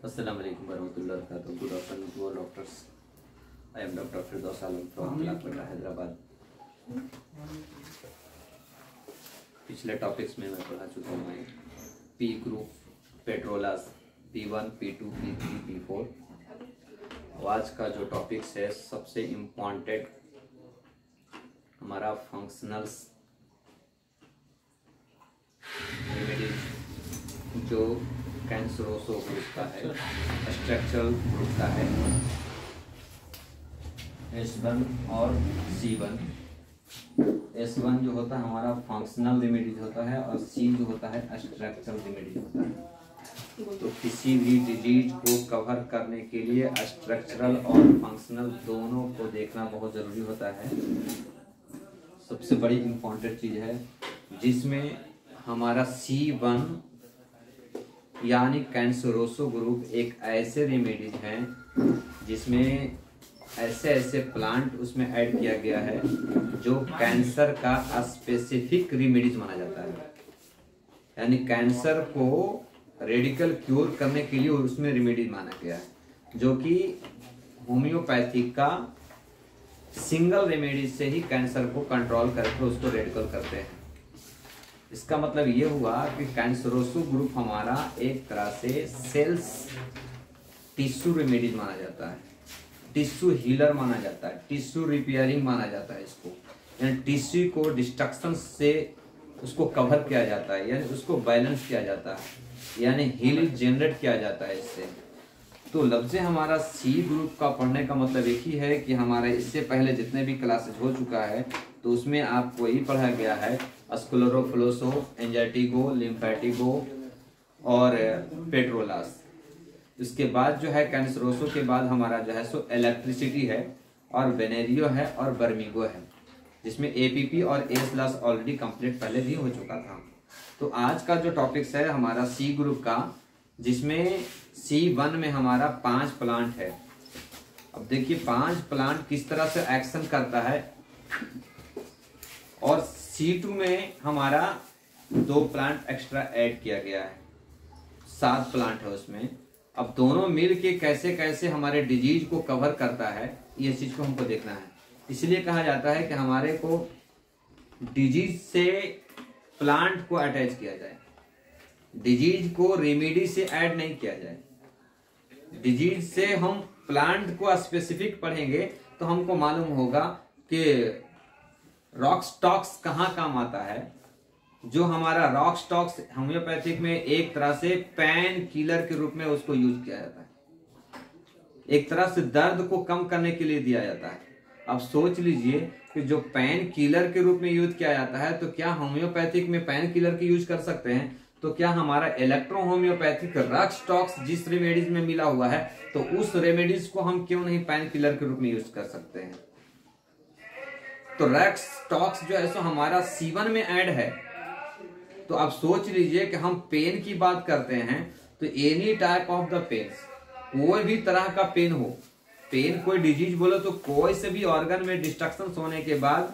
Assalamu alaikum warahmatullahi wabarakatuh. Good afternoon to all doctors. I am Dr. Firdaus Alam from Kolkata, Hyderabad. पिछले topics में मैं पढ़ा चुका हूँ P group, पेट्रोलास, P1, P2, P3, P4। आज का जो टॉपिक्स है सबसे इम्पॉर्टेंट हमारा फंक्शनल्स रेमेडीज जो कैंसरोसो ग्रुप का है, स्ट्रक्चरल ग्रुप का है, S1 और C1। S1 जो होता है हमारा फंक्शनल रेमेडीज होता है और C जो होता है स्ट्रक्चरल रेमेडीज होता है। तो किसी भी डिजीज को कवर करने के लिए स्ट्रक्चरल और फंक्शनल दोनों को देखना बहुत जरूरी होता है। सबसे बड़ी इम्पोर्टेंट चीज है जिसमें हमारा C1 यानी कैंसरोसो ग्रुप एक ऐसे रेमेडीज हैं जिसमें ऐसे ऐसे प्लांट उसमें ऐड किया गया है जो कैंसर का स्पेसिफिक रेमेडीज माना जाता है। यानी कैंसर को रेडिकल क्योर करने के लिए उसमें रेमेडीज माना गया है, जो कि होम्योपैथी का सिंगल रेमेडीज से ही कैंसर को कंट्रोल करके उसको रेडिकल करते हैं। इसका मतलब ये हुआ कि कैंसरोसो ग्रुप हमारा एक तरह से सेल्स टिश्यू रेमेडीज माना जाता है, टिश्यू हीलर माना जाता है, टिश्यू रिपेयरिंग माना जाता है इसको। यानी टिश्यू को डिस्ट्रक्शन से उसको कवर किया जाता है, यानी उसको बैलेंस किया जाता है, यानी हील जनरेट किया जाता है इससे। तो लफ्ज़ हमारा C ग्रुप का पढ़ने का मतलब एक ही है कि हमारे इससे पहले जितने भी क्लासेस हो चुका है तो उसमें आपको यही पढ़ा गया है स्क्लेरोफ्लोसो, एंजाइटिगो, लिम्फेटिगो और पेट्रोलास। इसके बाद जो है कैंसरोसो के बाद हमारा जो है सो इलेक्ट्रिसिटी है और वेनेरियो है और बर्मिगो है, जिसमें APP और A+ ऑलरेडी कंप्लीट पहले भी हो चुका था। तो आज का जो टॉपिक्स है हमारा C ग्रुप का, जिसमें C1 में हमारा 5 प्लांट है। अब देखिए 5 प्लांट किस तरह से एक्शन करता है, और C2 में हमारा 2 प्लांट एक्स्ट्रा ऐड किया गया है, 7 प्लांट है उसमें। अब दोनों मिल के कैसे कैसे हमारे डिजीज को कवर करता है ये चीज को हमको देखना है। इसलिए कहा जाता है कि हमारे को डिजीज से प्लांट को अटैच किया जाए, डिजीज को रेमेडी से ऐड नहीं किया जाए। डिजीज से हम प्लांट को स्पेसिफिक पढ़ेंगे तो हमको मालूम होगा कि रॉक्सटॉक्स कहाँ काम आता है। जो हमारा रॉक्सटॉक्स होम्योपैथिक में एक तरह से पेन किलर के रूप में उसको यूज किया जाता है, एक तरह से दर्द को कम करने के लिए दिया जाता है। अब सोच लीजिए कि जो पेन किलर के रूप में यूज किया जाता है तो क्या होम्योपैथिक में पेन किलर की यूज कर सकते हैं? तो क्या हमारा इलेक्ट्रो होम्योपैथिक रॉक्सटॉक्स जिस रेमेडीज में मिला हुआ है तो उस रेमेडीज को हम क्यों नहीं पेन किलर के रूप में यूज कर सकते हैं? तो रॉक्सटॉक्स जो है सो हमारा C1 में ऐड है। तो आप सोच लीजिए कि हम पेन की बात करते हैं तो any type of the pain, कोई भी तरह का पेन हो, पेन कोई डिजीज बोलो तो कोई से भी ऑर्गन में डिस्ट्रक्शन होने के बाद,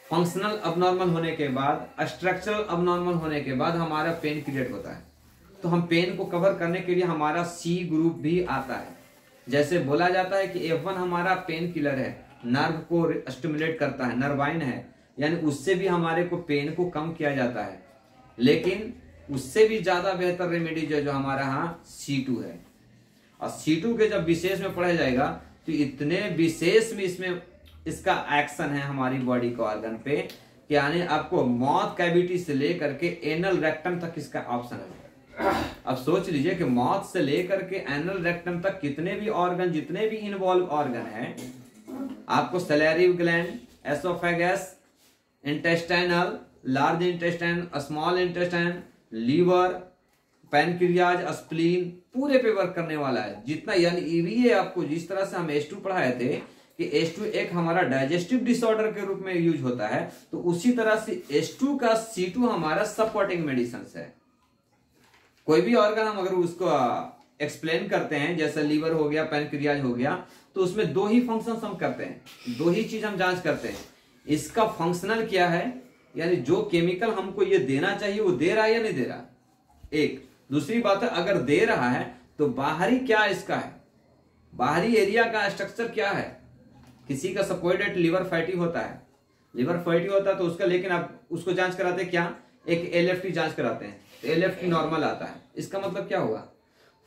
फंक्शनल अबनॉर्मल होने के बाद, स्ट्रक्चरल अबनॉर्मल होने के बाद हमारा पेन क्रिएट होता है। तो हम पेन को कवर करने के लिए हमारा C ग्रुप भी आता है। जैसे बोला जाता है कि F1 हमारा पेन किलर है, नर्व को स्टिमुलेट करता है, नर्वाइन है, यानी उससे भी हमारे को पेन को कम किया जाता है। लेकिन उससे भी ज्यादा बेहतर रेमेडी जो हमारा यहाँ C2 है। और C2 के जब विशेष में पढ़ा जाएगा तो इतने विशेष में इसमें इसका एक्शन है हमारी बॉडी के ऑर्गन पे, यानी आपको माउथ कैविटी से लेकर के एनल रेक्टम तक इसका ऑप्शन है। अब सोच लीजिए कि माउथ से लेकर के एनल रेक्टम तक कितने भी ऑर्गन, जितने भी इन्वॉल्व ऑर्गन है, आपको salivary gland, oesophagus, intestinal, large intestine, small intestine, liver, pancreas, spleen, पूरे पे वर्क करने वाला है जितना। यानी ये आपको जिस तरह से हम H2 पढ़ाए थे कि H2 एक हमारा डाइजेस्टिव डिसऑर्डर के रूप में यूज होता है, तो उसी तरह से H2 का C2 हमारा सपोर्टिंग मेडिसिन है। कोई भी ऑर्गन हम अगर उसको एक्सप्लेन करते हैं, जैसे लीवर हो गया, पैनक्रियाज हो गया, तो उसमें 2 ही फंक्शन हम करते हैं, 2 ही चीज हम जांच करते हैं। इसका फंक्शनल क्या है, यानी जो केमिकल हमको ये देना चाहिए वो दे रहा है या नहीं दे रहा। एक दूसरी बात है, अगर दे रहा है तो बाहरी क्या इसका है, बाहरी एरिया का स्ट्रक्चर क्या है। किसी का सपोर्टेड लिवर फैटी होता है, लिवर फैटी होता है तो उसका, लेकिन आप उसको जांच कराते हैं क्या, एक एलएफटी जांच कराते हैं, तो एलएफटी नॉर्मल आता है। इसका मतलब क्या हुआ,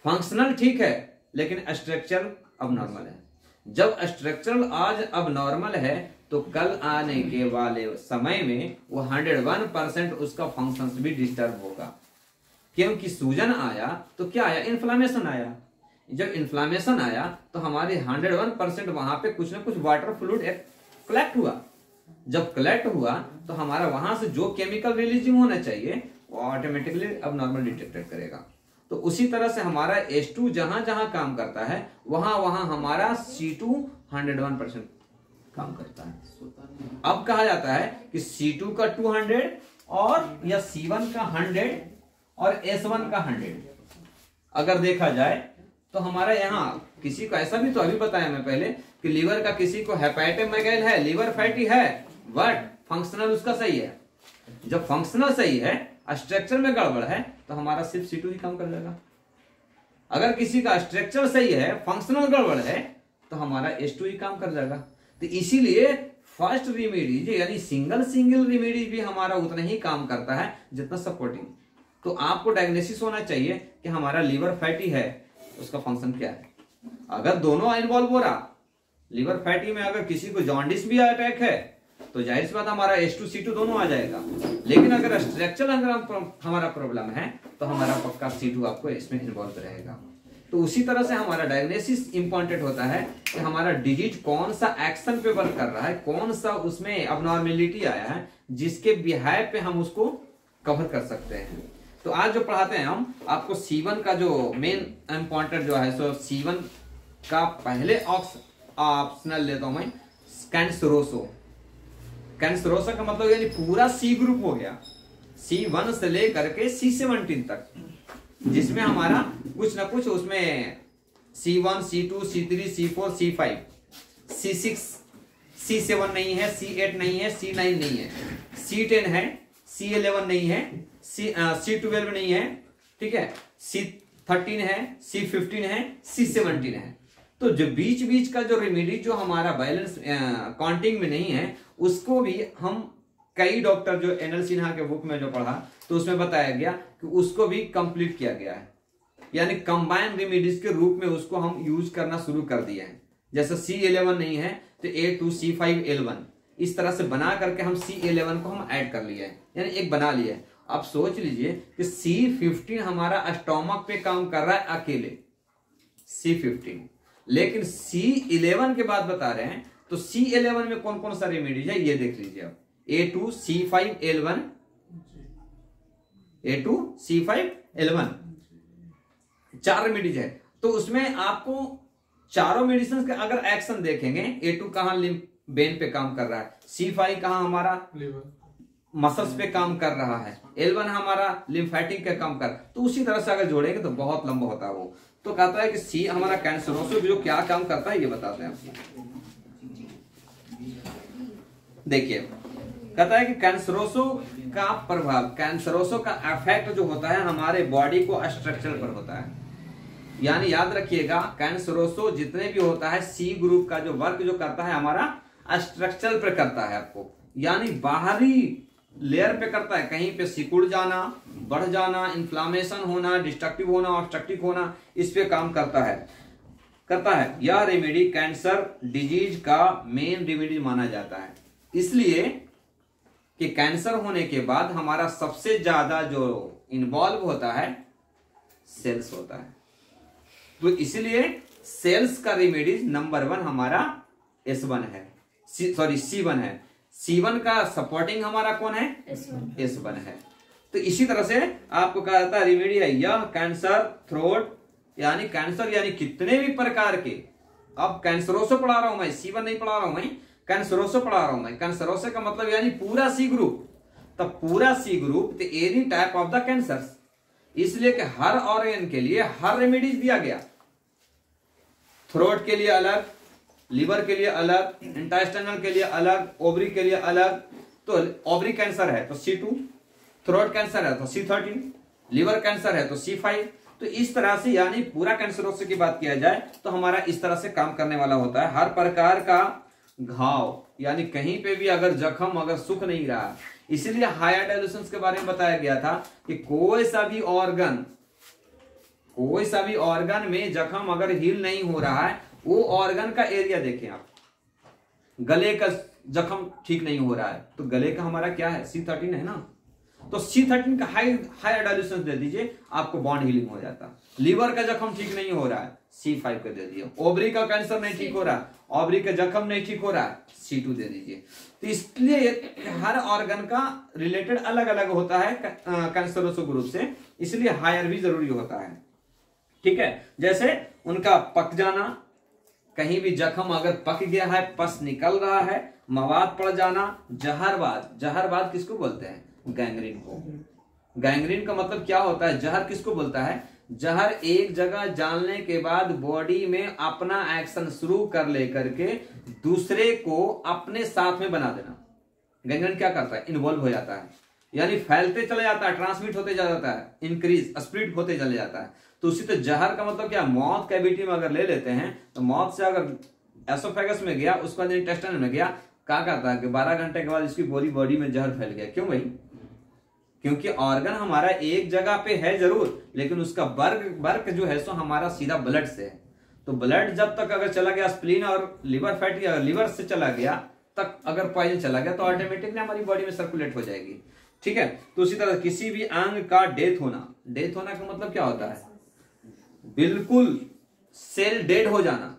फंक्शनल ठीक है लेकिन स्ट्रक्चर अब नॉर्मल है। जब स्ट्रक्चरल आज अब नॉर्मल है तो कल आने के वाले समय में वो 101% उसका फंक्शन भी डिस्टर्ब होगा, क्योंकि सूजन आया तो क्या आया, इन्फ्लामेशन आया। जब इन्फ्लामेशन आया तो हमारे 101% वहां पे कुछ ना कुछ वाटर फ्लूइड कलेक्ट हुआ। जब कलेक्ट हुआ तो हमारा वहां से जो केमिकल रिलीजिंग होना चाहिए वो ऑटोमेटिकली अब नॉर्मल डिटेक्टेड करेगा। तो उसी तरह से हमारा H2 जहां जहां काम करता है वहां वहां हमारा C2 101% काम करता है। अब कहा जाता है कि C2 का 200 और या C1 का 100 और S1 का 100 अगर देखा जाए तो हमारा यहाँ किसी को ऐसा भी तो अभी बताया मैं पहले कि लीवर का किसी को हेपेटोमेगाल है, लीवर फैटी है, बट फंक्शनल उसका सही है। जब फंक्शनल सही है, स्ट्रक्चर में गड़बड़ है तो हमारा सिर्फ C2 ही काम कर जाएगा। अगर किसी का स्ट्रक्चर सही है, फंक्शनल गड़बड़ है तो हमारा H2 ही काम कर जाएगा। तो इसीलिए फर्स्ट रिमेडीज यानी सिंगल रिमेडीज भी हमारा उतना ही काम करता है जितना सपोर्टिंग। तो आपको डायग्नोसिस होना चाहिए कि हमारा लीवर फैटी है, उसका फंक्शन क्या है। अगर दोनों इन्वॉल्व हो रहा, लीवर फैटी में अगर किसी को जॉन्डिस भी अटैक है तो जाहिर सी बात हमारा H2 C2 दोनों आ जाएगा। लेकिन अगर स्ट्रक्चरल अगर हमारा प्रॉब्लम है तो हमारा पक्का C2 आपको इसमें इन्वॉल्व रहेगा। तो उसी तरह से हमारा डायग्नोसिस इंपॉर्टेंट होता है कि हमारा डिजीज कौन सा एक्शन पे वर्क कर रहा है, कौन सा उसमें अबनॉर्मेलिटी आया है जिसके बिहाइव पे हम उसको कवर कर सकते हैं। तो आज जो पढ़ाते हैं हम आपको C1 का जो मेन इंपॉर्टेंट जो है, सो C1 का पहले ऑप्शनल लेता हूं मैं, कैंसरोसो। कैंसरोसा का मतलब यानी पूरा C ग्रुप हो गया, C1 से लेकर के C17 तक, जिसमें हमारा कुछ ना कुछ उसमें C1 C2 C3 C4 C5 C6 C7 नहीं है, C8 नहीं है, C9 नहीं है, C10 है, C11 नहीं है, C12 नहीं है, ठीक है, C13 है, C15 है, C17 है। तो जो बीच बीच का जो रेमेडी जो हमारा बैलेंस काउंटिंग में नहीं है उसको भी हम कई डॉक्टर जो एनएल सिन्हा के बुक में जो पढ़ा तो उसमें बताया गया कि उसको भी कंप्लीट किया गया है, यानी कंबाइन रेमेडीज के रूप में उसको हम यूज करना शुरू कर दिए हैं। जैसे C11 नहीं है तो A2 C5 L1 इस तरह से बना करके हम C11 को हम ऐड कर लिए हैं, यानी एक बना लिया है। आप सोच लीजिए कि C15 हमारा स्टोमक पे काम कर रहा है अकेले, C15, लेकिन C11 के बाद बता रहे हैं तो C11 में कौन कौन सा रेमेडीज है ये देख लीजिए आप। A2 C5 L1, A2 C5 L1 4 remedies है। तो उसमें आपको चारों मेडिसिन के अगर एक्शन देखेंगे, A2 कहां बेन पे काम कर रहा है, C5 कहां हमारा मसल्स पे काम कर रहा है, L1 हमारा लिम्फेटिक का काम कर, तो उसी तरह से अगर जोड़ेंगे तो बहुत लंबा होता है वो। तो कहता है कि C हमारा कैंसरोसो जो क्या काम करता है ये बताते हैं आपको। देखिए कहता है कि कैंसरोसो का प्रभाव, कैंसरोसो का इफेक्ट जो होता है हमारे बॉडी को स्ट्रक्चर पर होता है। यानी याद रखिएगा कैंसरोसो जितने भी होता है C ग्रुप का जो वर्क जो करता है हमारा स्ट्रक्चर पे करता है आपको, यानी बाहरी लेयर पे करता है, कहीं पे सिकुड़ जाना, बढ़ जाना, इन्फ्लामेशन होना, डिस्ट्रक्टिव होना, ऑब्स्ट्रक्टिव होना, इस पे काम करता है। यह रेमेडी कैंसर डिजीज का मेन रेमेडी माना जाता है, इसलिए कि कैंसर होने के बाद हमारा सबसे ज्यादा जो इन्वॉल्व होता है सेल्स होता है। तो इसलिए सेल्स का रेमेडीज नंबर 1 हमारा S1 है, C1 है। C1 का सपोर्टिंग हमारा कौन है, S1 है। तो इसी तरह से आपको कहा जाता है रेमेडी है यह कैंसर थ्रोट, यानी कैंसर यानी कितने भी प्रकार के, अब कैंसरोसो पढ़ा रहा हूं मैं, C1 नहीं पढ़ा रहा हूं मैं, कैंसरोसो पढ़ा रहा हूं मैं। कैंसरोसो का मतलब यानी पूरा C ग्रुप, तब पूरा C group any type of the cancer, इसलिए कि हर ऑर्गन के लिए हर रेमेडीज दिया गया। थ्रोट के लिए अलग, लिवर के लिए अलग, इंटेस्टाइनल के लिए अलग, ओवरी के लिए अलग। तो ओवरी कैंसर है तो C2, थ्रोट कैंसर है तो C13, लिवर कैंसर है तो C5, तो इस तरह से यानी पूरा कैंसरोस की बात किया जाए तो हमारा इस तरह से काम करने वाला होता है। हर प्रकार का घाव यानी कहीं पे भी अगर जख्म अगर सुख नहीं रहा, इसीलिए हायर डायल्यूशंस के बारे में बताया गया था कि कोई सा भी ऑर्गन में जख्म अगर हील नहीं हो रहा है, वो ऑर्गन का एरिया देखें आप। गले का जख्म ठीक नहीं हो रहा है तो गले का हमारा क्या है, C13 है ना, तो C13 का हाई डायल्यूशन दे दीजिए, आपको बॉन्ड हीलिंग हो जाता। लीवर का जख्म ठीक नहीं हो रहा है, C5 का दे दीजिए। ओवरी का कैंसर नहीं ठीक हो रहा, ओवरी का जख्म नहीं ठीक हो रहा, C2 दे दीजिए। तो इसलिए हर ऑर्गन का रिलेटेड अलग अलग होता है कैंसरोस ग्रुप से, इसलिए हायर भी जरूरी होता है। ठीक है, जैसे उनका पक जाना, कहीं भी जख्म अगर पक गया है, पस निकल रहा है, मवाद पड़ जाना, जहरवाद किसको बोलते हैं, गैंग्रीन को। गैंग्रीन का मतलब क्या होता है, जहर किसको बोलता है, जहर एक जगह जानने के बाद बॉडी में अपना एक्शन शुरू कर लेकर के दूसरे को अपने साथ में बना देना। गैंग्रीन क्या करता है, इन्वॉल्व हो जाता है, यानी फैलते चले जाता है, ट्रांसमिट होते जा जाता है, इंक्रीज स्प्रेड होते चले जाता है। तो उसी तरह जहर का मतलब क्या, मौत कैविटी में अगर ले लेते हैं तो मौत से अगर एसोफेगस में गया, उसके बाद इंटेस्टाइन में गया, क्या करता है कि 12 घंटे के बाद इसकी पूरी बॉडी में जहर फैल गया। क्यों भाई, क्योंकि ऑर्गन हमारा एक जगह पे है जरूर, लेकिन उसका वर्क जो है सो हमारा सीधा ब्लड से है। तो ब्लड जब तक अगर चला गया, स्प्लीन और लिवर फैटी अगर लिवर से चला गया तक अगर पॉइजन चला गया तो ऑटोमेटिकली हमारी बॉडी में सर्कुलेट हो जाएगी। ठीक है, तो उसी तरह किसी भी अंग का डेथ होना का मतलब क्या होता है, बिल्कुल सेल डेड हो जाना,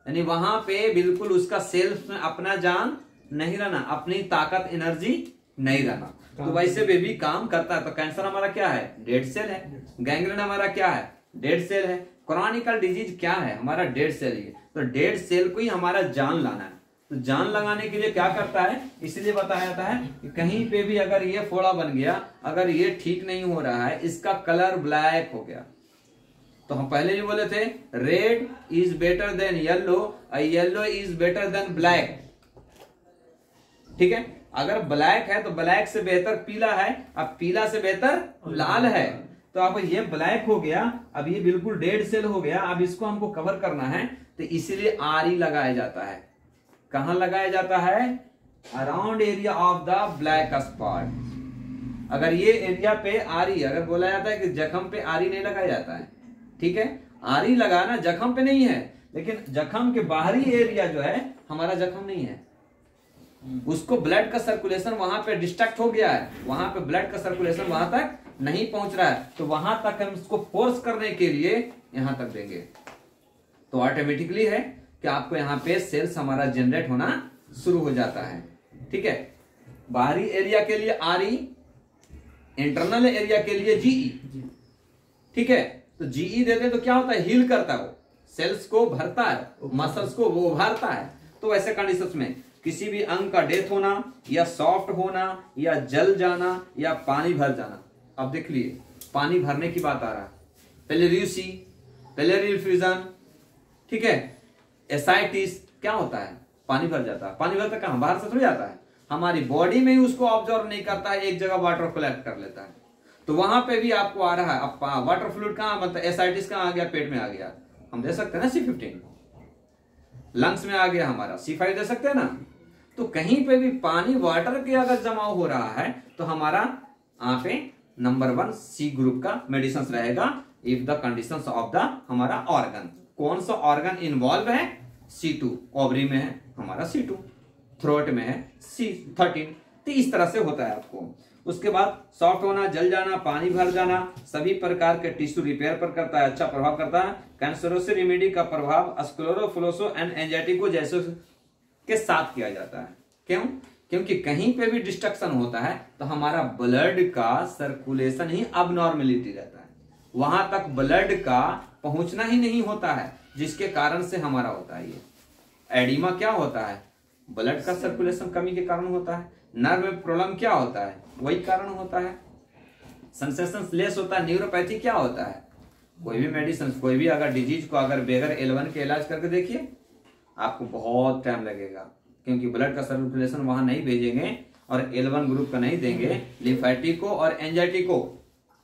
यानी वहां पे बिल्कुल उसका सेल्स में अपना जान नहीं रहना, अपनी ताकत एनर्जी नहीं रहना। तो वैसे भी काम करता है। तो कैंसर हमारा क्या है, डेड सेल है। गैंग्रीन हमारा क्या है, डेड सेल है। क्रॉनिकल डिजीज क्या है, हमारा डेड सेल ही है। तो डेड सेल को ही हमारा जान लाना है। तो जान लगाने के लिए क्या करता है, इसलिए बताया जाता है कि कहीं पे भी अगर ये फोड़ा बन गया, अगर ये ठीक नहीं हो रहा है, इसका कलर ब्लैक हो गया, तो हम पहले भी बोले थे red is better than yellow, yellow is better than black. ठीक है, अगर ब्लैक है तो ब्लैक से बेहतर पीला है, अब पीला से बेहतर लाल है। तो अब ये ब्लैक हो गया, अब ये बिल्कुल डेड सेल हो गया, अब इसको हमको कवर करना है, तो इसीलिए आरी लगाया जाता है। कहां लगाया जाता है, around area of the black spot. अगर ये एरिया पे आरी, अगर बोला जाता है कि जख्म पे आरी नहीं लगाया जाता है, ठीक है, आरी लगाना जख्म पे नहीं है, लेकिन जख्म के बाहरी एरिया जो है हमारा जख्म नहीं है, उसको ब्लड का सर्कुलेशन वहां पे डिस्ट्रैक्ट हो गया है, वहां पे ब्लड का सर्कुलेशन वहां तक नहीं पहुंच रहा है, तो वहां तक हम इसको फोर्स करने के लिए यहां तक देंगे, तो ऑटोमेटिकली है कि आपको यहाँ पे सेल्स हमारा जनरेट होना शुरू हो जाता है। ठीक है, बाहरी एरिया के लिए आरई, इंटरनल एरिया के लिए जीई। ठीक है, तो जीई देते तो क्या होता है, हील करता है, वो सेल्स को भरता है, मसल्स को वो उभारता है। तो ऐसे कंडीशंस में किसी भी अंग का डेथ होना या सॉफ्ट होना या जल जाना या पानी भर जाना। अब देख लिए पानी भरने की बात आ रहा है, पेलेरियूसी, पेलेरियल फ्यूजन, ठीक है, एसाइटिस, क्या होता है, पानी भर जाता है। पानी भरता कहां, बाहर से थोड़ी जाता है, हमारी बॉडी में ही उसको ऑब्जर्व नहीं करता है, एक जगह वाटर कलेक्ट कर लेता है। तो वहां पे भी आपको आ रहा है, अब वाटर फ्लूइड कहां, मतलब एसाइटिस कहां आ गया, पेट में आ गया, हम दे सकते हैं ना C15, लंग्स में आ गया हमारा C5 दे सकते हैं ना। तो कहीं पे भी पानी वाटर के अगर जमाव हो रहा है तो हमारा यहाँ पे नंबर 1 C ग्रुप का मेडिसिन रहेगा, if the conditions of the हमारा ऑर्गन। कौन सा ऑर्गन इन्वॉल्व है, C2, ओवरी में है हमारा C2, थ्रोट में है C13। तो इस तरह से होता है आपको। उसके बाद सॉफ्ट होना, जल जाना, पानी भर जाना, सभी प्रकार के टिश्यू रिपेयर पर करता है, अच्छा प्रभाव करता है। कैंसरोस रेमेडी का प्रभाव स्क्लेरोफ्लोसो एंड एंजाइटिको जैसे के साथ किया जाता है। क्यों, क्योंकि कहीं पे भी डिस्ट्रक्शन होता है तो हमारा ब्लड का सर्कुलेशन ही अबनॉर्मेलिटी रहता है, वहां तक ब्लड का पहुंचना ही नहीं होता है, जिसके कारण से हमारा होता है ये एडिमा। क्या होता है, ब्लड का सर्कुलेशन कमी के कारण होता है। नर्व में प्रॉब्लम क्या होता है, वही कारण होता है। सेंसेशन लेस होता है। न्यूरोपैथी क्या होता है, कोई भी मेडिसिन, कोई भी अगर डिजीज को अगर बगैर L1 के इलाज करके देखिए, आपको बहुत टाइम लगेगा, क्योंकि ब्लड का सर्कुलेशन वहां नहीं भेजेंगे और L1 ग्रुप का नहीं देंगे। लिम्फेटिको और एंजाइटिको,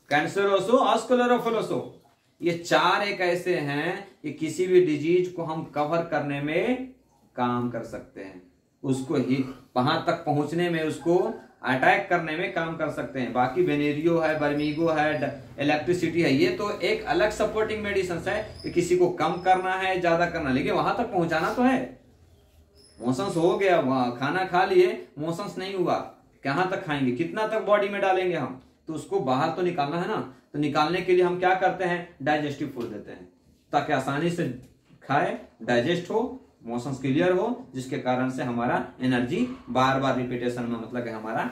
कैंसरोसो, स्क्लेरोफ्लोसो, ये 4 एक ऐसे हैं कि किसी भी डिजीज को हम कवर करने में काम कर सकते हैं, उसको ही वहां तक पहुंचने में, उसको अटैक करने में काम कर सकते हैं। बाकी वेनेरियो है, बर्मीगो है, इलेक्ट्रिसिटी है, ये तो एक अलग सपोर्टिंग मेडिसिन है कि किसी को कम करना है, ज्यादा करना, लेकिन वहां तक पहुंचाना तो है। मोशंस हो गया, खाना खा लिए, मोशंस नहीं हुआ, कहां तक खाएंगे, कितना तक बॉडी में डालेंगे हम, तो उसको बाहर तो निकालना है ना। तो निकालने के लिए हम क्या करते हैं, डाइजेस्टिव फूड देते हैं ताकि आसानी से खाए, डाइजेस्ट हो, मोशंस क्लियर हो, जिसके कारण से हमारा एनर्जी बार बार रिपीटेशन में मतलब कि हमारा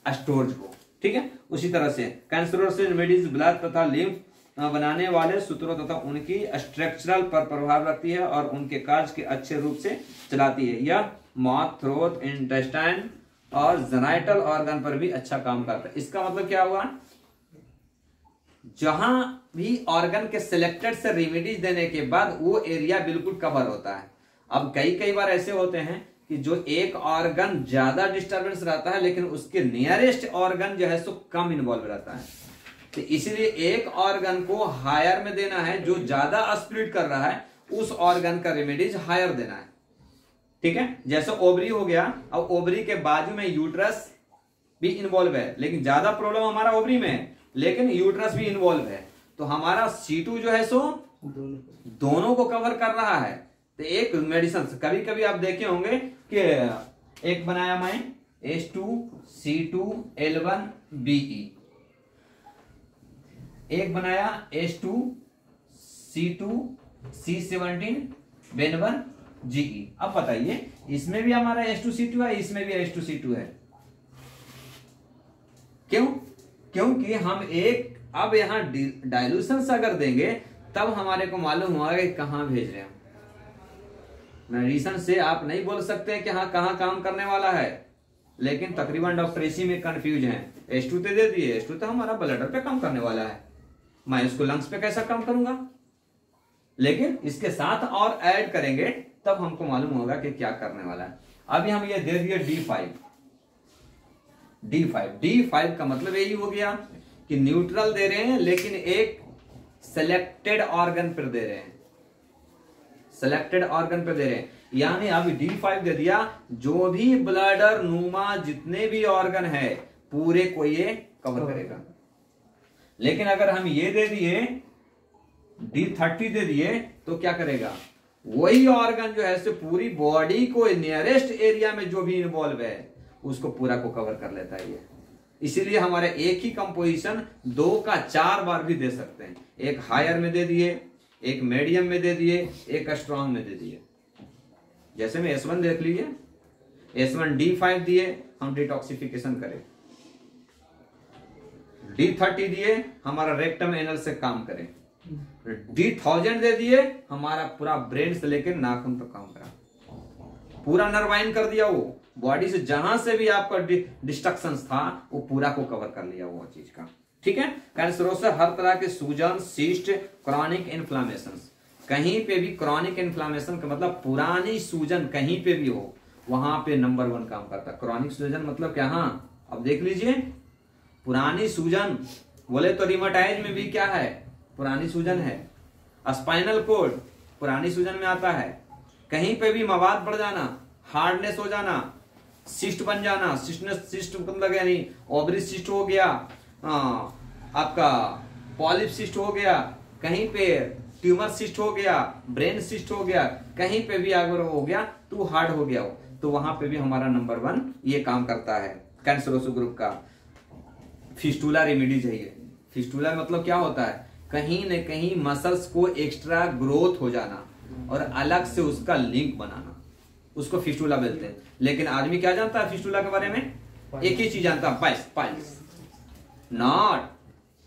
स्टोरेज हो। ठीक है, उसी तरह से कैंसरोसिस रेमेडीज ब्लड तथा लिम्फ बनाने वाले सूत्रों तथा उनकी स्ट्रक्चरल पर प्रभाव रखती है और उनके कार्य के अच्छे रूप से चलाती है। यह माउथ, थ्रोट, इंटेस्टाइन और जेनाइटल ऑर्गन पर भी अच्छा काम करता है। इसका मतलब क्या हुआ, जहां भी ऑर्गन के सिलेक्टेड से रेमेडीज देने के बाद वो एरिया बिल्कुल कवर होता है। अब कई बार ऐसे होते हैं कि जो एक ऑर्गन ज्यादा डिस्टर्बेंस रहता है लेकिन उसके नियरेस्ट ऑर्गन जो है सो कम इन्वॉल्व रहता है, तो इसलिए एक ऑर्गन को हायर में देना है, जो ज्यादा स्प्लिट कर रहा है उस ऑर्गन का रेमेडीज हायर देना है। ठीक है, जैसे ओवरी हो गया, अब ओवरी के बाजू में यूट्रस भी इन्वॉल्व है, लेकिन ज्यादा प्रॉब्लम हमारा ओवरी में है, लेकिन यूट्रस भी इन्वॉल्व है, तो हमारा C2 जो है सो दोनों को कवर कर रहा है। तो एक मेडिसिन कभी कभी आप देखे होंगे कि एक बनाया मैं H2C2L1BE, एक बनाया H2C2C17Ben1GE। अब बताइए, इसमें भी हमारा H2C2 है, इसमें भी H2C2 है, क्यों? क्योंकि हम एक अब यहां डाइल्यूशन अगर देंगे तब हमारे को मालूम होगा कि कहां भेज रहे हैं। मेडिसिन से आप नहीं बोल सकते कि हाँ कहां काम करने वाला है, लेकिन तकरीबन डॉक्टर इसी में कंफ्यूज हैं। H2 तो दे दिए, H2 तो हमारा ब्लडर पे काम करने वाला है, मैं इसको लंग्स पे कैसा काम करूंगा, लेकिन इसके साथ और ऐड करेंगे तब हमको मालूम होगा कि क्या करने वाला है। अभी हम ये दे दिए D5 का मतलब यही हो गया कि न्यूट्रल दे रहे हैं लेकिन एक सिलेक्टेड ऑर्गन पर दे रहे हैं, सिलेक्टेड ऑर्गन पर दे रहे हैं। यानी अभी D5 दे दिया, जो भी ब्लडर नुमा जितने भी ऑर्गन है पूरे को ये कवर करेगा। लेकिन अगर हम ये दे दिए D30 दे दिए तो क्या करेगा, वही ऑर्गन जो है से पूरी बॉडी को नियरेस्ट एरिया में जो भी इन्वॉल्व है उसको पूरा को कवर कर लेता है ये। इसीलिए हमारे एक ही कंपोजिशन 2 का 4 बार भी दे सकते हैं, एक हायर में दे दिए, एक मीडियम में दे दिए, एक स्ट्रॉन्ग में दे दिए। जैसे में S1 देख लीजिए, S1 D5 दिए, हम डिटॉक्सिफिकेशन करें, D30 दिए हमारा रेक्टम एनल से काम करें, D1000 दे दिए हमारा पूरा ब्रेन से लेकर नाखून तक काम करा, पूरा नर्वाइन कर दिया, वो बॉडी से जहां से भी आपका डिस्ट्रक्शन था वो पूरा को कवर कर लिया वो चीज का। ठीक है, कैंसरोसिस हर तरह के सूजन, सिस्ट, क्रॉनिक इन्फ्लामेशन, कहीं पे भी क्रॉनिक इन्फ्लामेशन का मतलब पुरानी सूजन कहीं पे भी हो वहां पे नंबर 1 काम करता है। क्रॉनिक सूजन मतलब क्या, हाँ अब देख लीजिए, पुरानी सूजन बोले तो रिमेटाइज में भी क्या है, पुरानी सूजन है। स्पाइनल कॉर्ड पुरानी सूजन में आता है। कहीं पे भी मवाद बढ़ जाना, हार्डनेस हो जाना, सिस्ट बन जाना, सिस्ट मतलब यानी ओवरी सिस्ट हो गया, आपका पॉलिप सिस्ट हो गया, कहीं पे ट्यूमर सिस्ट हो गया, ब्रेन सिस्ट हो गया, कहीं पे भी अगर हो गया तो हार्ड हो गया हो, तो वहां पे भी हमारा नंबर 1 ये काम करता है कैंसरोसिस ग्रुप का। फिस्टुला रेमेडीज है ये। फिस्टुला मतलब क्या होता है, कहीं न कहीं मसल्स को एक्स्ट्रा ग्रोथ हो जाना और अलग से उसका लिंक बनाना, उसको फिस्टुला बोलते हैं। लेकिन आदमी क्या जानता है फिस्टुला के बारे में, एक ही चीज जानता है, piles. Not,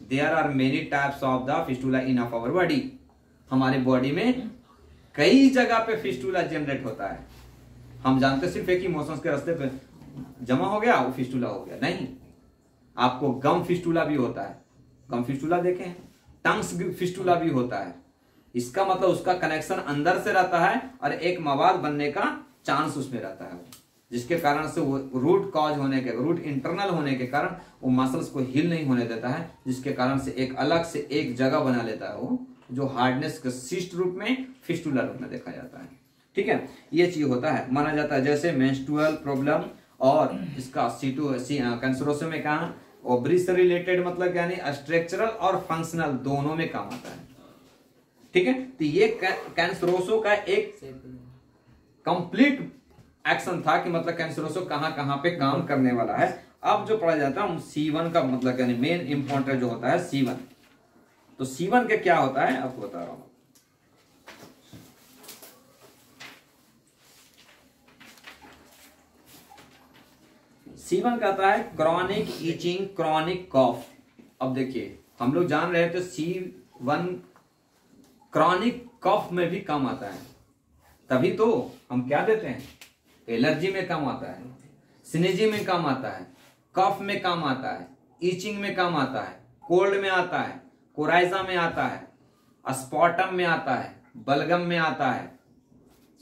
there are many types of the fistula in of our body. हमारे बॉडी में कई जगह पे फिस्टुला जनरेट होता है। हम जानते सिर्फ एक ही इमोशंस के रास्ते पे जमा हो गया वो फिस्टुला हो गया, नहीं, आपको गम फिस्टुला भी होता है, गम फिस्टुला देखे हैं, टंग्स फिस्टुला भी होता है। इसका मतलब उसका कनेक्शन अंदर से रहता है और एक मवाद बनने का चांस उसमें रहता है, जिसके कारण से वो रूट कॉज होने के, रूट इंटरनल होने के कारण वो मसल्स को हील नहीं होने देता है, जिसके कारण से एक अलग से एक जगह बना लेता है वो जो हार्डनेस के सिस्ट रूप में, फिस्टुला रूप में देखा जाता है। ठीक है, ये चीज होता है, माना जाता है। जैसे मेंस्ट्रुअल प्रॉब्लम और इसका कैंसरोसो में कहा ओवरी से रिलेटेड, मतलब यानी स्ट्रक्चरल और फंक्शनल दोनों में काम आता है। ठीक है, तो ये कैंसरोसो का एक कंप्लीट एक्शन था कि मतलब कैंसरोसो कहां कहां पे काम करने वाला है। अब जो पढ़ा जाता है C1 का मतलब यानी मेन इंपॉर्टेंट जो होता है C1। तो C1 के क्या होता है आपको बता रहा हूं। C1 कहता है क्रॉनिक ईचिंग, क्रॉनिक कॉफ। अब देखिए हम लोग जान रहे थे C1 क्रॉनिक कॉफ में भी काम आता है, तभी तो हम क्या देते हैं, एलर्जी में काम आता है, स्नीजिंग में काम आता है, कफ में काम आता है, ईचिंग में काम आता है, कोल्ड में आता है, कोराइजा में आता है, स्पॉटम में आता है, बलगम में आता है।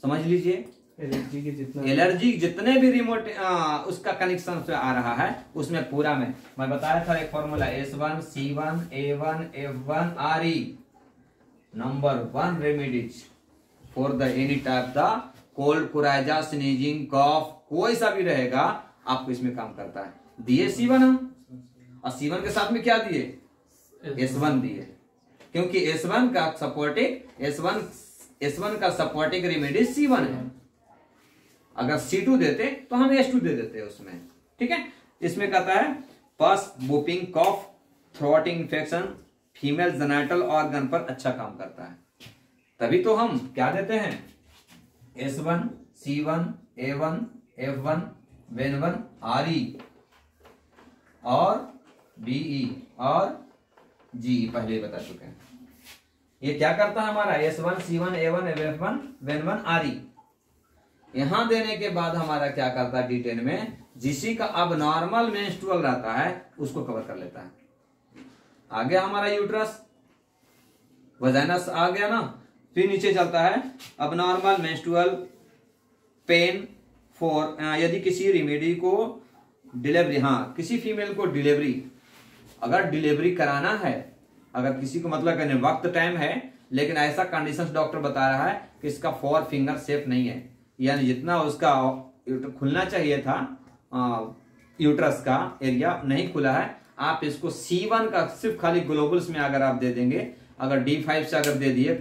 समझ लीजिए, एलर्जी जितने भी रिमोट उसका कनेक्शन से आ रहा है उसमें पूरा में मैं बताया था एक formula S1 C1 A1 F1 RE number 1 remedies for the any type the cold, coryza, sneezing, cough, कोई सा भी रहेगा आपको इसमें काम करता है। दिए C1 और C1 के साथ में क्या दिए, S1 दिए, क्योंकि S1 का सपोर्टिंग रेमेडीज C1 है। अगर C2 देते तो हम S2 दे देते उसमें। ठीक है, इसमें कहता है pus, whooping cough, throat infection, female genital organ पर अच्छा काम करता है, तभी तो हम क्या देते हैं S1 C1 A1 F1 Ven1 RE और BE और GE पहले बता चुके हैं। ये क्या करता है हमारा S1 C1 A1 F1 Ven1 RE। यहां देने के बाद हमारा क्या करता है D10 में, जिसी का अब नॉर्मल मेंस्ट्रुअल रहता है उसको कवर कर लेता है। आ गया हमारा यूट्रस, वजाइनस आ गया ना, फिर नीचे चलता है अब नॉर्मल मेंस्ट्रुअल पेन फॉर, यदि किसी रेमेडी को डिलीवरी, हाँ किसी फीमेल को डिलीवरी, अगर डिलीवरी कराना है, अगर किसी को मतलब कहने वक्त टाइम है लेकिन ऐसा कंडीशन डॉक्टर बता रहा है कि इसका 4 फिंगर शेप नहीं है, यानी जितना उसका खुलना चाहिए था यूट्रस का एरिया नहीं खुला है, आप इसको C1 का सिर्फ खाली ग्लोबल्स में अगर आप दे देंगे, अगर D5 से अगर दे दिए,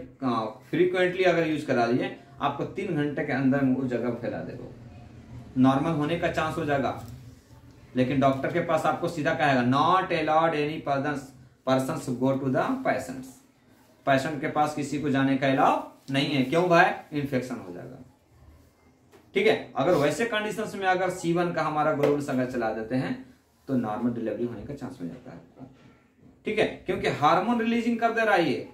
फ्रीक्वेंटली अगर यूज करा दिए, आपको 3 घंटे के अंदर वो जगह फैला देगा, नॉर्मल होने का चांस हो जाएगा। लेकिन डॉक्टर के पास आपको सीधा कहेगा not allowed any person go to the patient के पास किसी को जाने का अलाउ नहीं है। क्यों भाई, इन्फेक्शन हो जाएगा। ठीक है, अगर वैसे कंडीशंस में अगर C1 का हमारा ग्लोबल्स अगर चला देते हैं तो नॉर्मल डिलीवरी होने का चांस हो जाता है। ठीक है, क्योंकि हार्मोन रिलीजिंग कर दे रहा है ये,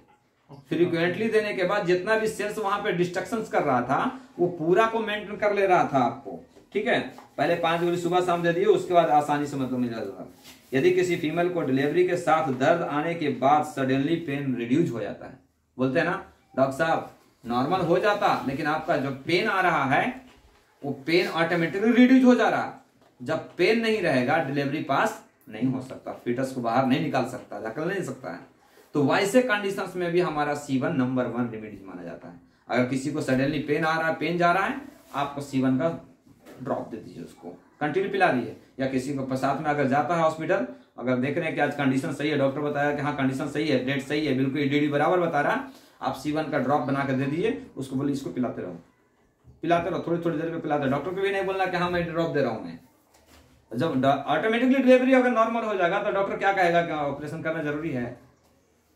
फ्रीक्वेंटली देने के बाद जितना भी सेल्स वहां पे डिस्ट्रक्शंस कर रहा था वो पूरा को मेंटेन कर ले रहा था आपको। ठीक है, पहले 5 गोली सुबह शाम दे दिए, उसके बाद आसानी से मतलब मिल जाता। यदि किसी फीमेल को डिलीवरी के साथ दर्द आने के बाद सडनली पेन रिड्यूस हो जाता है, बोलते हैं ना डॉक्टर साहब नॉर्मल हो जाता, लेकिन आपका जो पेन आ रहा है वो पेन ऑटोमेटिकली रिड्यूस हो जा रहा। जब पेन नहीं रहेगा डिलीवरी पास नहीं हो सकता, फीटस को बाहर नहीं निकाल सकता, निकल नहीं सकता है। तो वैसे कंडीशंस में भी हमारा C1 नंबर 1 रेमेडी माना जाता है। अगर किसी को सडनली पेन आ रहा है, पेन जा रहा है, आपको C1 का ड्रॉप दे दीजिए, उसको कंटिन्यू पिला दीजिए। या किसी को साथ में अगर जाता है हॉस्पिटल, अगर देख रहे हैं कि आज कंडीशन सही है, डॉक्टर बताया कि हाँ कंडीशन सही है, डेट सही है, बिल्कुल EDD बराबर बता रहा, आप C1 का ड्रॉप बना कर दे दीजिए, उसको बोलिए इसको पिलाते रहो, थोड़ी थोड़ी देर में पिलाते रहो। डॉक्टर को भी नहीं बोलना कि हाँ मैं ड्रॉप दे रहा हूं मैं। जब ऑटोमेटिकली डिलीवरी अगर नॉर्मल हो जाएगा तो डॉक्टर क्या कहेगा कि ऑपरेशन करना जरूरी है,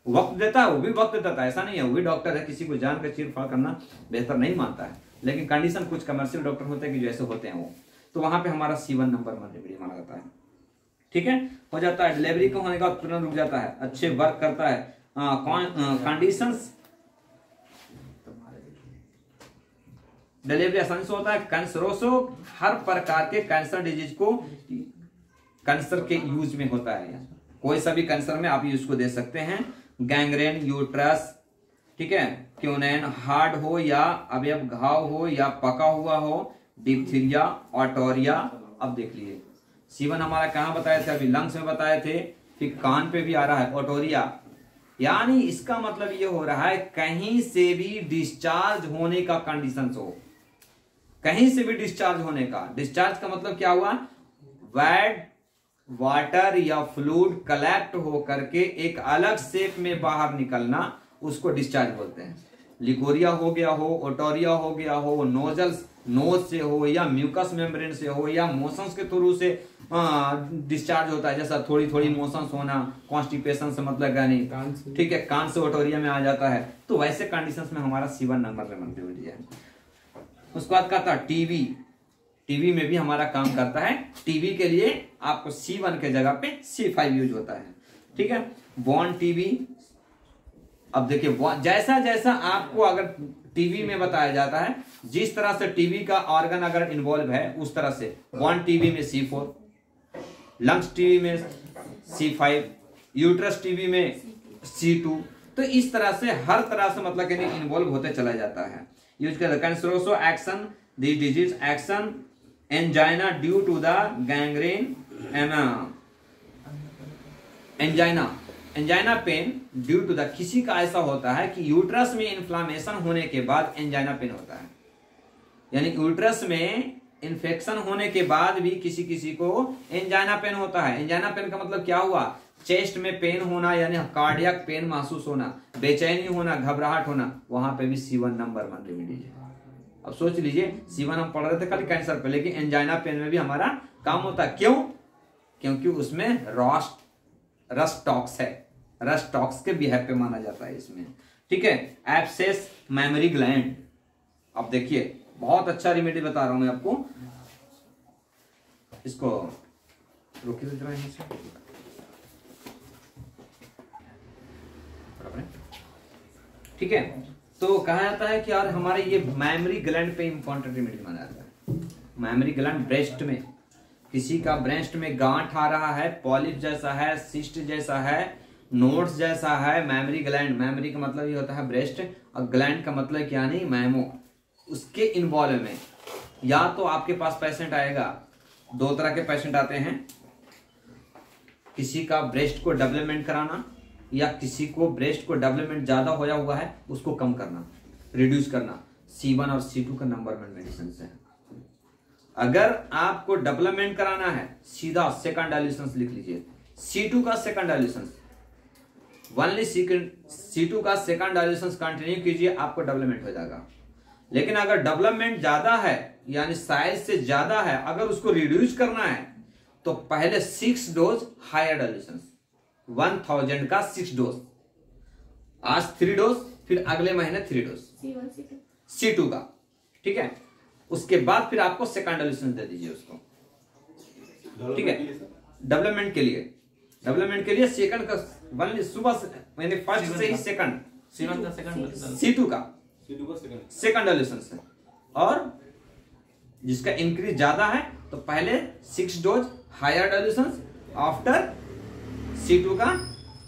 वक्त देता है, वो भी वक्त देता है, ऐसा नहीं है, वो भी डॉक्टर है, किसी को जान कर चीर-फाड़ करना बेहतर नहीं मानता है। लेकिन कंडीशन कुछ कमर्शियल डॉक्टर होते हैं कि जैसे होते हैं वो, तो वहां पे हमारा C1 नंबर 1 रेमेडी माना जाता है। ठीक है, हो जाता है, डिलीवरी को होने का तुरंत रुक जाता है, अच्छे वर्क करता है। कंडीशंस डिलीवरी आसानी से होता है। कैंसरोसो हर प्रकार के कैंसर डिजीज को कैंसर के यूज में होता है, कोई सा भी कैंसर में आप यूज को दे सकते हैं। गैंग्रेन, यूट्रस, ठीक है, क्यूनेन, हार्ड हो या अवयव घाव हो या पका हुआ हो, डिप्थीरिया, ऑटोरिया। अब देख लीजिए C1 हमारा कहां बताए थे, अभी लंग्स में बताए थे, फिर कान पे भी आ रहा है ऑटोरिया, यानी इसका मतलब ये हो रहा है कहीं से भी डिस्चार्ज होने का कंडीशन हो, कहीं से भी डिस्चार्ज होने का। डिस्चार्ज का मतलब क्या हुआ, वेट वाटर या फ्लूइड कलेक्ट हो करके एक अलग शेप में बाहर निकलना, उसको डिस्चार्ज बोलते हैं। लिकोरिया हो गया हो, ओटोरिया हो गया हो, नोजल्स नोज से हो या म्यूकस मेम्ब्रेन से हो या मोशंस के थ्रू से डिस्चार्ज होता है, जैसा थोड़ी थोड़ी मोशंस होना, कॉन्स्टिपेशन से मतलब है नहीं, ठीक है, कान से ओटोरिया में आ जाता है, तो वैसे कंडीशंस में हमारा C1 नंबर रेमंडेबिलिटी है। उसके बाद कहता टीवी, टीवी में भी हमारा काम करता है। टीवी के लिए आपको C1 के जगह पे C5 यूज होता है, ठीक है। बॉन्ड टीवी, अब देखिए जैसा जैसा आपको अगर टीवी में बताया जाता है, जिस तरह से टीवी का ऑर्गन अगर इन्वॉल्व है उस तरह से बॉन्ड टीवी में C4, लंग्स टीवी में C5, यूट्रस टीवी में C2, तो इस तरह से हर तरह से मतलब कि इन्वॉल्व होते चला जाता है। यूज कर cancerous action, this disease action angina due to the gangrene angina pain due to the, किसी का ऐसा होता है कि यूट्रस में इन्फ्लामेशन होने के बाद एंजाइना पेन होता है, यानी यूट्रस में इन्फेक्शन होने के बाद भी किसी किसी को एंजाइना पेन होता है। एंजाइना पेन का मतलब क्या हुआ, चेस्ट में पेन होना, यानी कार्डियक पेन महसूस होना, बेचैनी होना, घबराहट होना, वहां पे भी C1 नंबर मान लीजिए। अब सोच लीजिए C1 हम पढ़ रहे थे कल कैंसर पे, लेकिन एंजाइना पेन में भी हमारा काम होता है। क्यों? क्योंकि उसमें रस टॉक्स है, रस टॉक्स के बिहेव पे माना जाता है इसमें, ठीक है। एब्सेस मेमोरी ग्लैंड, अब देखिए बहुत अच्छा रेमेडी बता रहा हूं मैं आपको, इसको रोकिए तो जरा, ठीक है। तो कहा जाता है कि यार हमारे ये मेमोरी ग्लैंड पे इंपॉर्टेंट रेमेडी माना जाता है। मेमोरी ग्लैंड ब्रेस्ट में, किसी का ब्रेस्ट में गांठ आ रहा है, पॉलिप जैसा है, सिस्ट जैसा है, नोड्स जैसा है, मेमोरी ग्लैंड, मेमोरी का मतलब ये होता है ब्रेस्ट, और ग्लैंड का मतलब क्या नहीं, मैमो, उसके इन्वॉल्व में या तो आपके पास पेशेंट आएगा, दो तरह के पेशेंट आते हैं, किसी का ब्रेस्ट को डेवलपमेंट कराना या किसी को ब्रेस्ट को डेवलपमेंट ज्यादा होया हुआ है उसको कम करना, रिड्यूस करना। C1 और C2 का नंबर मेडिसिन है। अगर आपको डेवलपमेंट कराना है सीधा सेकंड डायल्यूशन लिख लीजिए, C2 का सेकंड डायल्यूशन, ओनली C2 का सेकंड डायल्यूशन कंटिन्यू कीजिए, आपको डेवलपमेंट हो जाएगा। लेकिन अगर डेवलपमेंट ज्यादा है यानी साइज से ज्यादा है, अगर उसको रिड्यूस करना है तो पहले 6 डोज हायर डायल्यूशन, 1000 का 6 डोज, आज 3 डोज, फिर अगले महीने 3 डोज C2 का, ठीक है। उसके बाद फिर आपको सेकंड डायल्यूशन दे दीजिए उसको, ठीक है। डेवलपमेंट के लिए, डेवलपमेंट के लिए सेकंड का सुबह से, मैंने फर्स्ट से ही सेकंड, C2 का सेकंड डायल्यूशन से, और जिसका इंक्रीज ज्यादा है तो पहले 6 dose higher dilution, after C2 का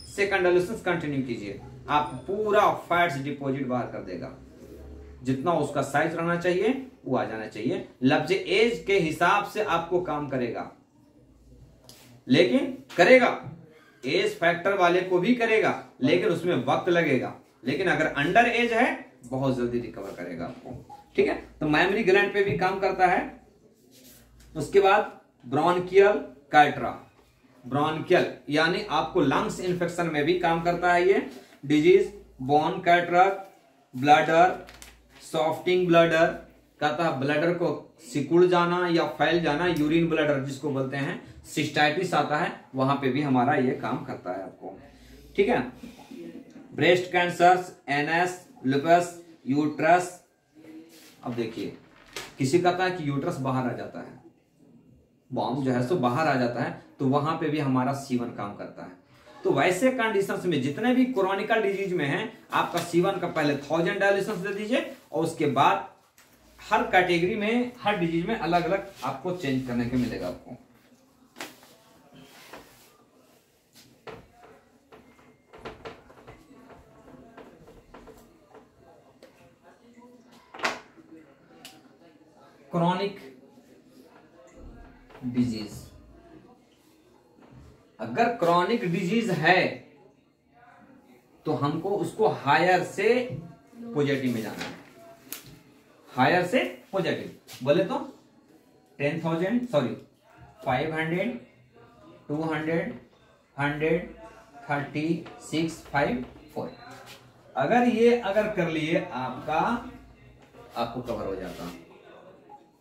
सेकंड डायल्यूशन कंटिन्यू कीजिए, आप पूरा फैट्स डिपॉजिट बाहर कर देगा। जितना उसका साइज रहना चाहिए वो आ जाना चाहिए। लफ्ज एज के हिसाब से आपको काम करेगा, लेकिन करेगा, एज फैक्टर वाले को भी करेगा, लेकिन उसमें वक्त लगेगा। लेकिन अगर अंडर एज है बहुत जल्दी रिकवर करेगा आपको, ठीक है। तो मेमोरी ग्लैंड पे भी काम करता है। उसके बाद ब्रोंकियल कैटरा, ब्रोंकियल यानी आपको लंग्स इन्फेक्शन में भी काम करता है ये disease. Bone cataract, bladder, softening bladder, कहता है ब्लडर को सिकुड़ जाना या फैल जाना, यूरिन ब्लडर जिसको बोलते हैं, सिस्टाइटिस आता है, वहां पे भी हमारा ये काम करता है आपको, ठीक है। Breast cancer, NS, lupus, uterus, अब देखिए किसी कहता है कि यूट्रस बाहर आ जाता है, बॉम्ब जो है सो बाहर आ जाता है, तो वहां पे भी हमारा C1 काम करता है। तो वैसे कंडीशंस में जितने भी क्रोनिकल डिजीज में हैं, आपका C1 का पहले 1000 डायल्यूशन दे दीजिए, और उसके बाद हर कैटेगरी में, हर डिजीज में अलग अलग आपको चेंज करने के मिलेगा आपको। क्रॉनिक डिजीज, अगर क्रॉनिक डिजीज है तो हमको उसको हायर से पॉजिटिव में जाना है, हायर से पॉजिटिव। बोले तो 10,000 सॉरी 500 200 100 30 6 5 4। अगर ये अगर कर लिए आपको कवर हो जाता।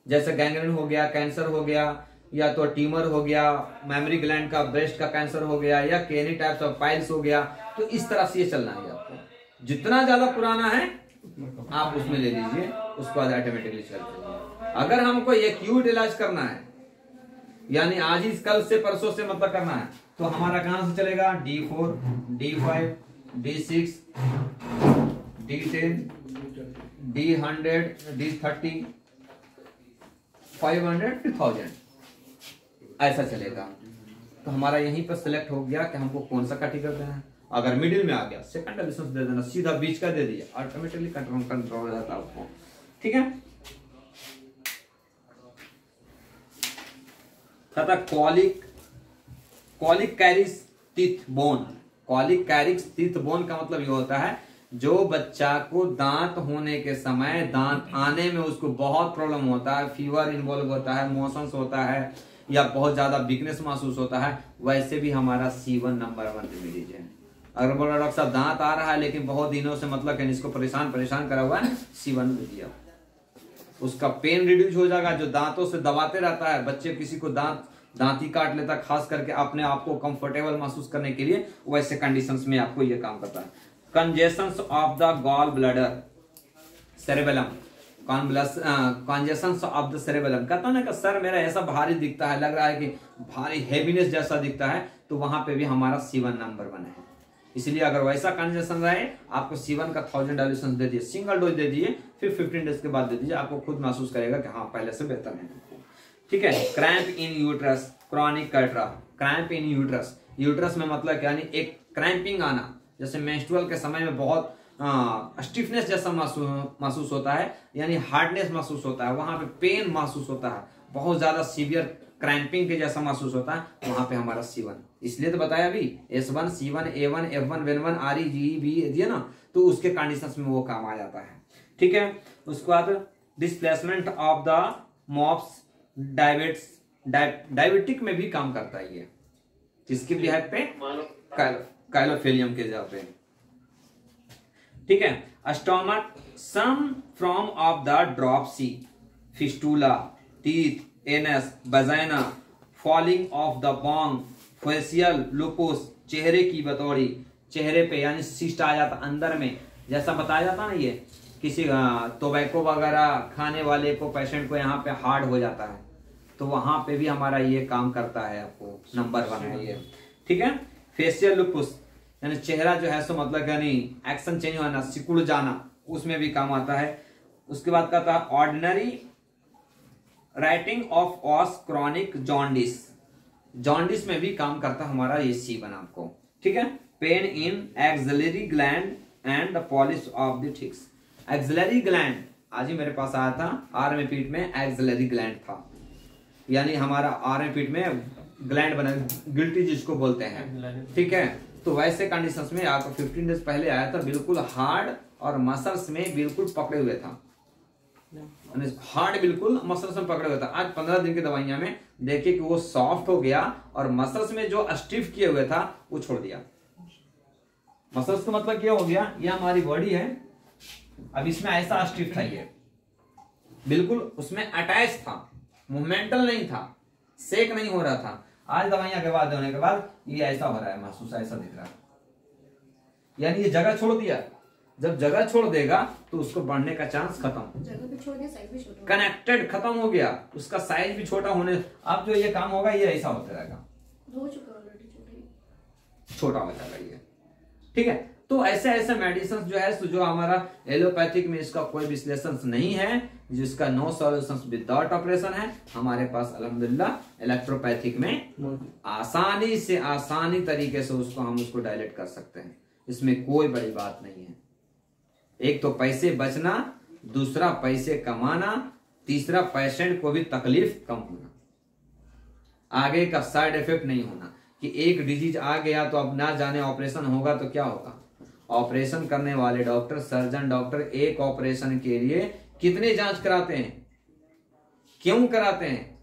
जैसे गैंग्रीन हो गया, कैंसर हो गया, या तो ट्यूमर हो गया, मेमोरी ग्लैंड का, ब्रेस्ट का कैंसर हो गया, या केनी टाइप्स ऑफ पाइल्स हो गया, तो इस तरह से ये चलना है आपको। जितना ज्यादा पुराना है आप उसमें ले लीजिए, उसके बाद ऑटोमेटिकली चलते। अगर हमको एक्यूट इलाज करना है, यानी आज ही कल से परसों से मतलब करना है, तो हमारा कहां से चलेगा? D4 D5 D6 D10 D100 D30 500 1000 ऐसा चलेगा। तो हमारा यहीं पर सिलेक्ट हो गया कि हमको कौन सा कैटेगरी देना है। अगर मिडिल में आ गया सेकंड लाइसेंस दे देना, सीधा बीच का दे दिया, ऑटोमेटिकली कंट्रोल हो जाता है आपको। ठीक है। तथा colic caries teeth bone. Colic caries teeth bone का मतलब ये होता है जो बच्चा को दांत होने के समय दांत आने में उसको बहुत प्रॉब्लम होता है, फीवर इन्वॉल्व होता है, मोशंस होता है, या बहुत ज्यादा वीकनेस महसूस होता है, वैसे भी हमारा C1 नंबर 1 रेमेडीज है। अगर बोला डॉक्टर साहब दांत आ रहा है लेकिन बहुत दिनों से मतलब कि इसको परेशान करा हुआ है, C1 दे दिया, उसका पेन रिड्यूस हो जाएगा। जो दांतों से दबाते रहता है, बच्चे किसी को दांती काट लेता, खास करके अपने आप को कंफर्टेबल महसूस करने के लिए, वैसे कंडीशंस में आपको ये काम करता है। Congestions of the gall bladder cerebellum, congestions of the cerebellum, कहता ना कि सर मेरा ऐसा भारी दिखता है, लग रहा है कि भारी हेवीनेस जैसा दिखता है, तो वहां पे भी हमारा C1 नंबर 1 है। इसलिए अगर वैसा कंजेशन रहे, आपको C1 का 1000 डायल्यूशन दे दिए, सिंगल डोज दे दिए, फिर 15 डेज के बाद दे दीजिए, आपको खुद महसूस करेगा कि हाँ पहले से बेहतर है। ठीक है। Cramp in uterus, chronic catarrh. Cramp in uterus, uterus में मतलब यानी एक क्रैम्पिंग आना, जैसे मेंस्ट्रुअल के समय में बहुत स्टिफनेस जैसा महसूस होता है, यानी हार्डनेस महसूस होता है, वहां पे पेन महसूस होता है, बहुत ज्यादा सीवियर क्रैम्पिंग के जैसा महसूस होता है, वहां पे हमारा C1। इसलिए तो बताया अभी S1 C1 A1 F1 Ven1 RE GE B दिया ना, तो उसके कंडीशंस में वो काम आ जाता है। ठीक है। उसके बाद displacement of the mops diabetic में भी काम करता है ये, किसकी बिहार पे? काइलोफेलियम के जगह पे। ठीक है। Stomach, some from of the dropsy, fistula, teeth, anus, vagina, falling of the bone, facial lupus, चेहरे की बतौड़ी, चेहरे पे यानी सिस्ट आ जाता अंदर में, जैसा बताया जाता ना, ये किसी टोबैको वगैरह खाने वाले को, पेशेंट को यहाँ पे हार्ड हो जाता है, तो वहां पे भी हमारा ये काम करता है, आपको नंबर 1 है ये। ठीक है। फेशियल लुपुस यानी चेहरा जो है सो मतलब यानी एक्शन चेंज होना, सिकुड़ जाना, उसमें भी काम आता है। उसके बाद कहता है ordinary writing of os chronic jaundice, jaundice में भी काम करता हमारा ये C1 आपको। ठीक है। Pain in axillary gland and the polish of the ticks. Axillary gland आज ही मेरे पास आया था, आर्म पीठ में एक्सिलरी ग्लैंड था, यानी हमारा आर्म पीठ में ग्लैंड बना, गिल्टी जिसको बोलते हैं। ठीक है। तो वैसे कंडीशंस में आपको 15 डेज पहले आया था, बिल्कुल हार्ड और मसल्स में बिल्कुल पकड़े हुए था, हार्ड बिल्कुल मसल्स में पकड़े हुए था। आज 15 दिन की दवाइयां में देखिए कि वो सॉफ्ट हो गया, और मसल्स में जो स्टिफ किए हुए था वो छोड़ दिया। मसल्स का मतलब क्या हो गया? ये हमारी बॉडी है, अब इसमें ऐसा स्टिफ था, ये बिल्कुल उसमें अटैच था, मूवमेंटल नहीं था, सेक नहीं हो रहा था। आज दवाइयां के बाद होने के बाद ये ऐसा हो रहा है, महसूस ऐसा दिख रहा है, यानी ये जगह छोड़ दिया। जब जगह छोड़ देगा तो उसको बढ़ने का चांस खत्म, जगह भी छोड़ दिया, साइज भी छोटा, कनेक्टेड खत्म हो गया, उसका साइज भी छोटा होने, अब जो ये काम होगा ये ऐसा होता रहेगा, हो चुका ऑलरेडी, छोटा हो जाएगा ये। ठीक है। तो ऐसे ऐसे मेडिसिन जो है जो हमारा एलोपैथिक में इसका कोई विश्लेषण नहीं है, जिसका नो सॉल्यूशन विदाउट ऑपरेशन है, हमारे पास अल्हम्दुलिल्लाह इलेक्ट्रोपैथिक में आसानी से आसानी तरीके से हम उसको डायलेट कर सकते हैं। इसमें कोई बड़ी बात नहीं है। एक तो पैसे बचना, दूसरा पैसे कमाना, तीसरा पेशेंट को भी तकलीफ कम होना, आगे का साइड इफेक्ट नहीं होना कि एक डिजीज आ गया तो अब ना जाने ऑपरेशन होगा तो क्या होगा, ऑपरेशन करने वाले डॉक्टर, सर्जन डॉक्टर एक ऑपरेशन के लिए कितने जांच कराते हैं, क्यों कराते हैं?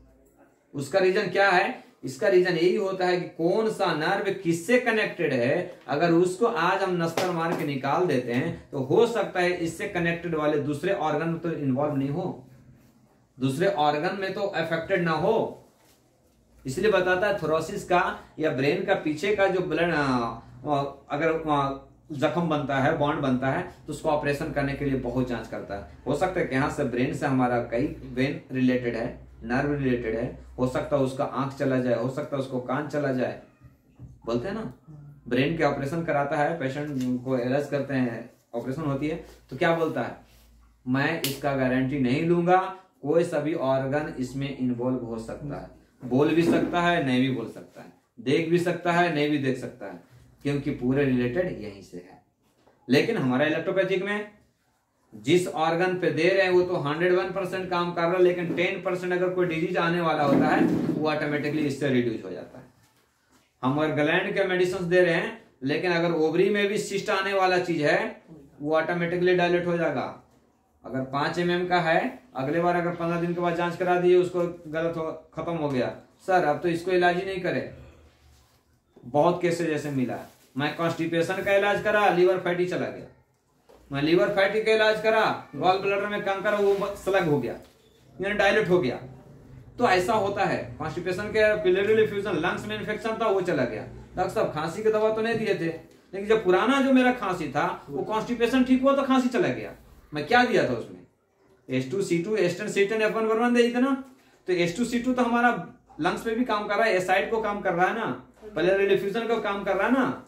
उसका रीजन क्या है? इसका रीजन यही होता है कि कौन सा नर्व किससे कनेक्टेड है। अगर उसको आज हम नस्तर मार के निकाल देते हैं तो हो सकता है इससे कनेक्टेड वाले दूसरे ऑर्गन में तो इन्वॉल्व नहीं हो, दूसरे ऑर्गन में तो अफेक्टेड ना हो। इसलिए बताता है थोरोसिस का या ब्रेन का पीछे का जो ब्लड अगर जख्म बनता है, बॉन्ड बनता है, तो उसको ऑपरेशन करने के लिए बहुत जांच करता है। हो सकता है कि यहाँ से ब्रेन से हमारा कई वेन रिलेटेड है, नर्व रिलेटेड है, हो सकता है उसका आंख चला जाए, हो सकता है उसको कान चला जाए। बोलते हैं ना, ब्रेन के ऑपरेशन कराता है पेशेंट को, इलाज करते हैं, ऑपरेशन होती है तो क्या बोलता है, मैं इसका गारंटी नहीं लूंगा, कोई सभी ऑर्गन इसमें इन्वॉल्व हो सकता है, बोल भी सकता है नहीं भी बोल सकता है, देख भी सकता है नहीं भी देख सकता है, क्योंकि पूरे रिलेटेड यहीं से है। लेकिन हमारा इलेक्ट्रोपैथिक में जिस ऑर्गन पे दे रहे हैं वो तो 101% काम कर रहा है, लेकिन 10% अगर कोई डिजीज आने वाला होता है वो ऑटोमेटिकली इससे रिड्यूस हो जाता है। हम अगर ग्लैंड के मेडिसिन दे रहे हैं, लेकिन अगर ओवरी में भी सिस्ट आने वाला चीज है वो ऑटोमेटिकली डायलेट हो जाएगा। अगर 5 mm का है, अगले बार अगर 15 दिन के बाद जांच करा दिए, उसको गलत हो, खत्म हो गया, सर अब तो इसको इलाज ही नहीं करे। बहुत केसेस जैसे मिला है, मैं कॉन्स्टिपेशन का इलाज करा, लीवर फैटी चला गया, मैं लीवर फैटी का इलाज करा, गॉल ब्लैडर में कंकर वो स्लग हो गया, यानी डायलेट हो गया। तो ऐसा होता है। कॉन्स्टिपेशन के पिलरी फ्यूजन, लंग्स में इन्फेक्शन था वो चला गया। डॉक्टर साहब खांसी की दवा तो नहीं दिए थे, लेकिन जब पुराना जो मेरा खांसी था वो कॉन्स्टिपेशन ठीक हुआ तो खांसी चला गया। मैं क्या दिया था उसमें, H2C2 एस्टन सीटन F1 दे थे ना, तो H2C2 तो हमारा लंग्स पे भी काम कर रहा है, एसाइड को काम कर रहा है ना, पिलरी डिफ्यूजन को काम कर रहा है ना,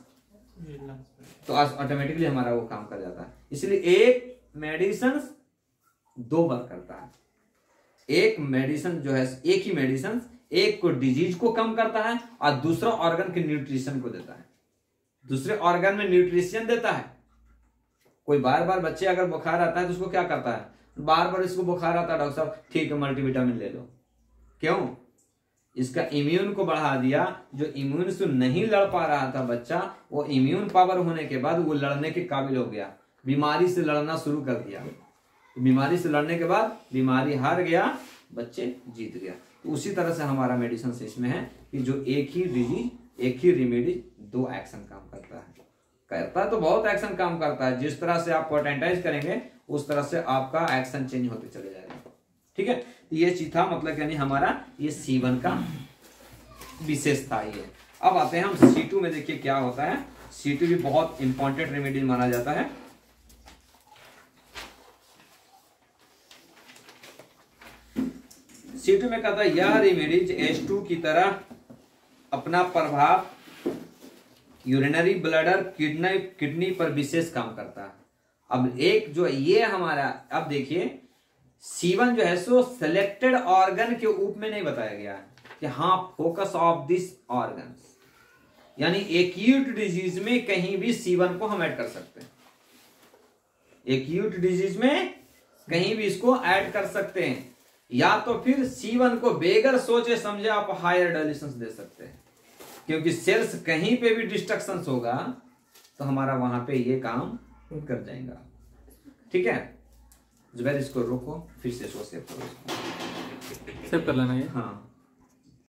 तो ऑटोमेटिकली हमारा वो काम कर जाता है। इसलिए एक मेडिसिन 2 बार करता है। एक मेडिसिन जो है, एक ही मेडिसिन एक को डिजीज को कम करता है और दूसरा ऑर्गन के न्यूट्रिशन को देता है, दूसरे ऑर्गन में न्यूट्रिशन देता है। कोई बार बार बच्चे अगर बुखार आता है तो उसको क्या करता है, बार बार इसको बुखार आता है, डॉक्टर साहब ठीक है मल्टीविटामिन ले लो। क्यों? इसका इम्यून को बढ़ा दिया। जो इम्यून से नहीं लड़ पा रहा था बच्चा, वो इम्यून पावर होने के बाद वो लड़ने के काबिल हो गया, बीमारी से लड़ना शुरू कर दिया। बीमारी से लड़ने के बाद बीमारी हार गया, बच्चे जीत गया। तो उसी तरह से हमारा मेडिसिन इसमें है कि जो एक ही डिजीज, एक ही रेमेडी 2 एक्शन काम करता है। करता तो बहुत एक्शन काम करता है। जिस तरह से आप पोटेंटाइज करेंगे उस तरह से आपका एक्शन चेंज होते चले जाएगा। ठीक है, ये चीज था, मतलब यानी हमारा ये C1 का विशेषता ही है। अब आते हैं हम C2 में। देखिए क्या होता है। C2 भी बहुत इंपॉर्टेंट रेमेडी माना जाता है। C2 में कहता है यह रेमेडीज H2 की तरह अपना प्रभाव यूरिनरी ब्लैडर, किडनी पर विशेष काम करता है। अब एक जो ये हमारा, अब देखिए C1 जो है सो सिलेक्टेड ऑर्गन के रूप में नहीं बताया गया है कि हाँ फोकस ऑफ दिस ऑर्गन, यानी एक्यूट डिजीज में कहीं भी C1 को हम ऐड कर सकते हैं। एक्यूट डिजीज में कहीं भी इसको ऐड कर सकते हैं, या तो फिर C1 को बेगर सोचे समझे आप हायर डायल्यूशन दे सकते हैं, क्योंकि सेल्स कहीं पे भी डिस्ट्रक्शन होगा तो हमारा वहां पे ये काम कर जाएगा। ठीक है, जुबैर इसको रोको, फिर से इसको सेव करो, सेव कर लेना ये। हाँ।